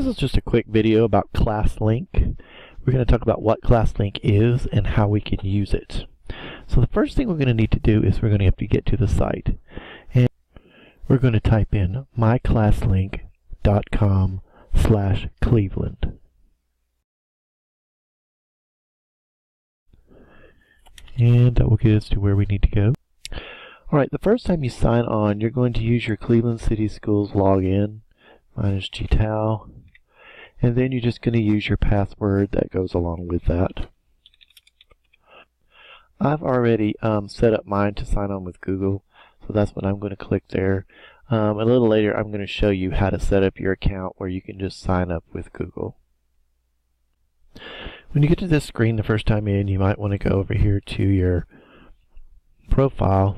This is just a quick video about Classlink. We're going to talk about what Classlink is and how we can use it. So the first thing we're going to need to do is we're going to have to get to the site. And we're going to type in myclasslink.com/Cleveland. And that will get us to where we need to go. Alright, the first time you sign on, you're going to use your Cleveland City Schools login. Mine is GTAL. And then you're just going to use your password that goes along with that. I've already set up mine to sign on with Google, so that's what I'm going to click there. A little later I'm going to show you how to set up your account where you can just sign up with Google. When you get to this screen the first time in, you might want to go over here to your profile.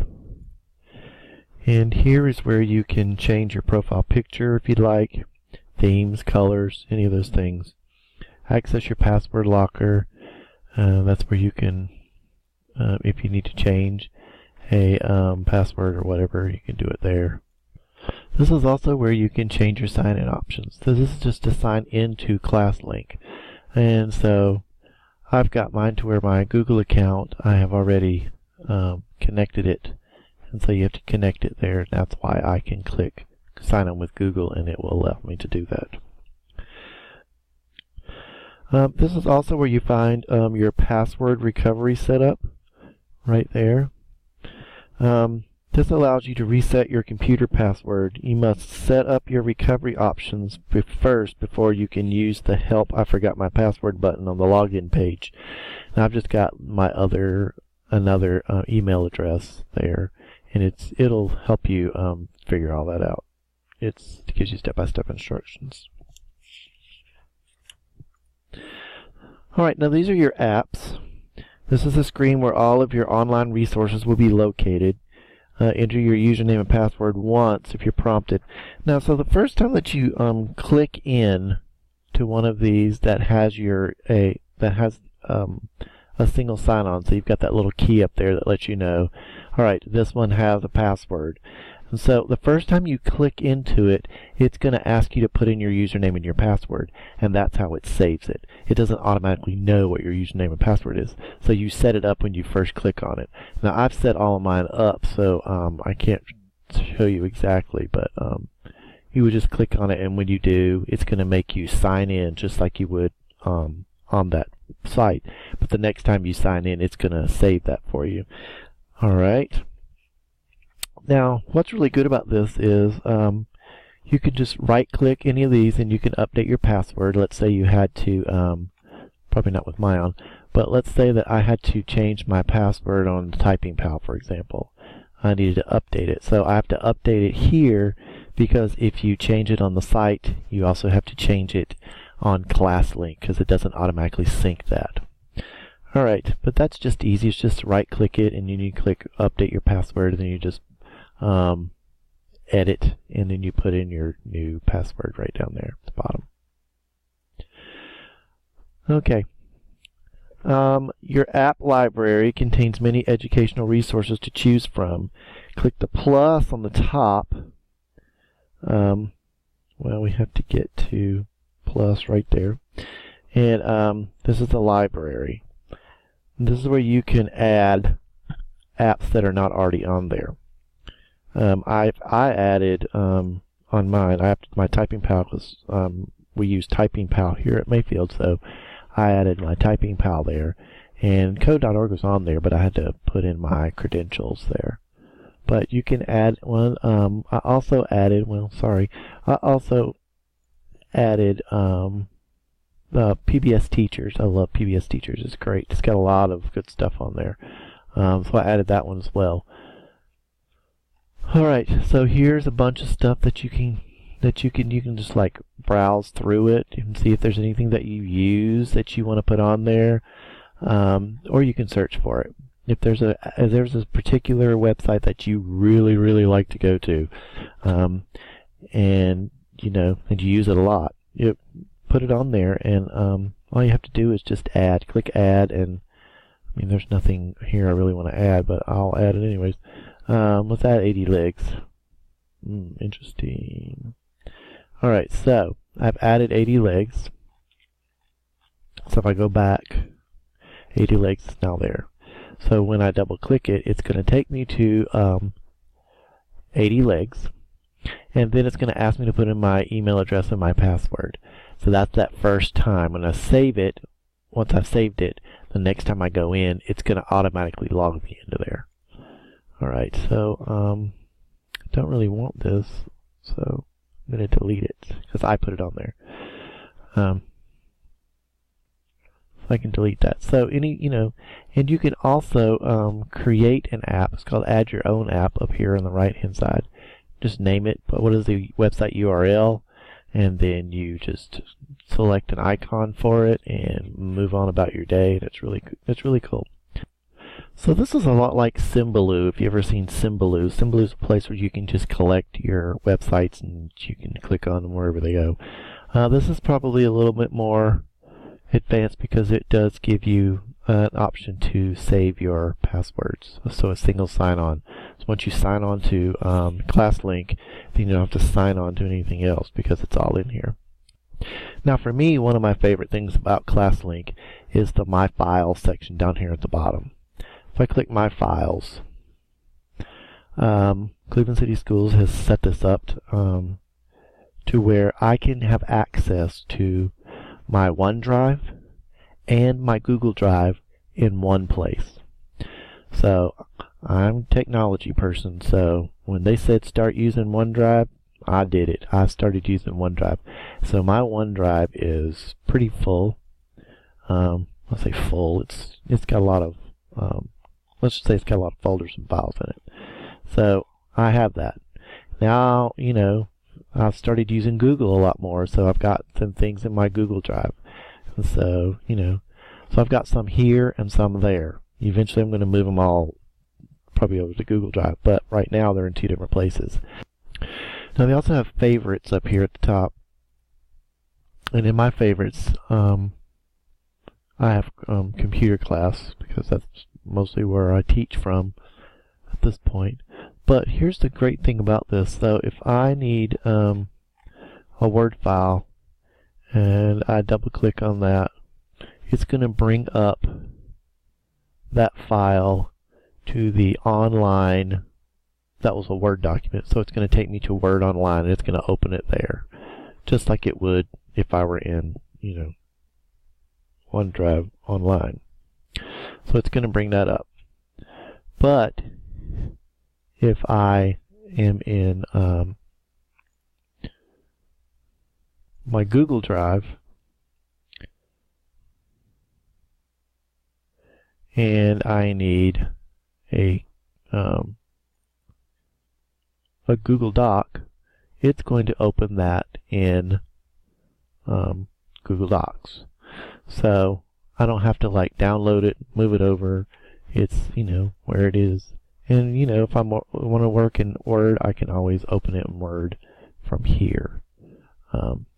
And here is where you can change your profile picture if you'd like, themes, colors, any of those things. Access your password locker. That's where you can, if you need to change a password or whatever, you can do it there. This is also where you can change your sign-in options. So this is just to sign into Classlink. And so I've got mine to where my Google account, I have already connected it. And so you have to connect it there. That's why I can click sign on with Google and it will allow me to do that. This is also where you find your password recovery setup right there. This allows you to reset your computer password. You must set up your recovery options first before you can use the help I forgot my password button on the login page. Now I've just got my another email address there, and it'll help you figure all that out. It gives you step-by-step instructions. Alright, now these are your apps. This is a screen where all of your online resources will be located. Enter your username and password once if you're prompted. Now, so the first time that you click in to one of these that has a single sign-on, so you've got that little key up there that lets you know, all right, this one has a password. And so the first time you click into it, it's going to ask you to put in your username and your password, and that's how it saves it. It doesn't automatically know what your username and password is, so you set it up when you first click on it. Now I've set all of mine up, so I can't show you exactly, but you would just click on it, and when you do, it's going to make you sign in just like you would on that site. But the next time you sign in, it's going to save that for you. Alright. Now, what's really good about this is you can just right-click any of these and you can update your password. Let's say you had to, probably not with mine on, but let's say that I had to change my password on TypingPal, for example. I needed to update it. So I have to update it here because if you change it on the site, you also have to change it on Classlink because it doesn't automatically sync that. Alright, but that's just easy. It's just right-click it and you click update your password and then you just edit, and then you put in your new password right down there at the bottom. Okay. Your app library contains many educational resources to choose from. Click the plus on the top. Well, we have to get to plus right there. And this is the library. And this is where you can add apps that are not already on there. I added on mine, my TypingPal because we use TypingPal here at Mayfield, so I added my TypingPal there, and code.org was on there, but I had to put in my credentials there. But you can add one. I also added PBS Teachers. I love PBS Teachers. It's great. It's got a lot of good stuff on there. So I added that one as well. Alright, so here's a bunch of stuff that you can just like browse through it and see if there's anything that you use that you want to put on there, or you can search for it. If there's a particular website that you really like to go to, and you use it a lot, you put it on there, and all you have to do is just click add, and I mean there's nothing here I really want to add, but I'll add it anyways. Let's add 80 legs. Interesting. Alright, so I've added 80 legs. So if I go back, 80 legs is now there. So when I double click it, it's going to take me to 80 legs, and then it's going to ask me to put in my email address and my password. So that's that first time. When I save it, once I've saved it, the next time I go in, it's going to automatically log me into there. Alright, so I don't really want this, so I'm going to delete it because I put it on there. So I can delete that. So and you can also create an app. It's called Add Your Own App up here on the right hand side. Just name it, but what is the website URL, and then you just select an icon for it and move on about your day. It's really cool. So this is a lot like Symbaloo. If you've ever seen Symbaloo, Symbaloo is a place where you can just collect your websites and you can click on them wherever they go. This is probably a little bit more advanced because it does give you an option to save your passwords, so a single sign-on. So once you sign on to Classlink, then you don't have to sign on to anything else because it's all in here. Now for me, one of my favorite things about Classlink is the My Files section down here at the bottom. If I click My Files, Cleveland City Schools has set this up to where I can have access to my OneDrive and my Google Drive in one place. So I'm a technology person, so when they said start using OneDrive, I did it. I started using OneDrive. So my OneDrive is pretty full. I'll say full. It's got a lot of let's just say it's got a lot of folders and files in it. So I have that. Now, I've started using Google a lot more, so I've got some things in my Google Drive. And so, so I've got some here and some there. Eventually I'm going to move them all probably over to Google Drive, but right now they're in two different places. Now they also have favorites up here at the top. And in my favorites, I have computer class because that's mostly where I teach from at this point. But here's the great thing about this. So if I need a Word file and I double click on that, it's going to bring up that file to the online. That was a Word document, so it's going to take me to Word Online and it's going to open it there, just like it would if I were in OneDrive Online. So it's going to bring that up. But if I am in my Google Drive and I need a Google Doc, it's going to open that in Google Docs. So I don't have to download it, move it over. It's where it is. And if I want to work in Word, I can always open it in Word from here.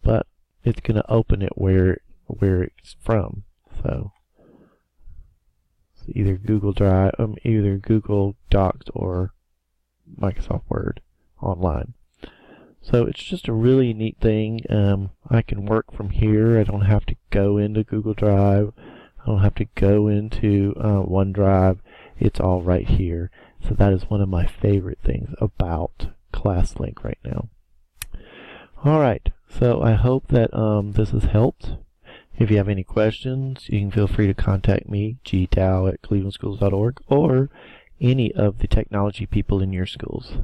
But it's going to open it where it's from. So it's either Google Drive, either Google Docs or Microsoft Word Online. So it's just a really neat thing. I can work from here. I don't have to go into Google Drive. I don't have to go into OneDrive. It's all right here. So that is one of my favorite things about Classlink right now. Alright, so I hope that this has helped. If you have any questions, you can feel free to contact me, gdow@clevelandschools.org, or any of the technology people in your schools.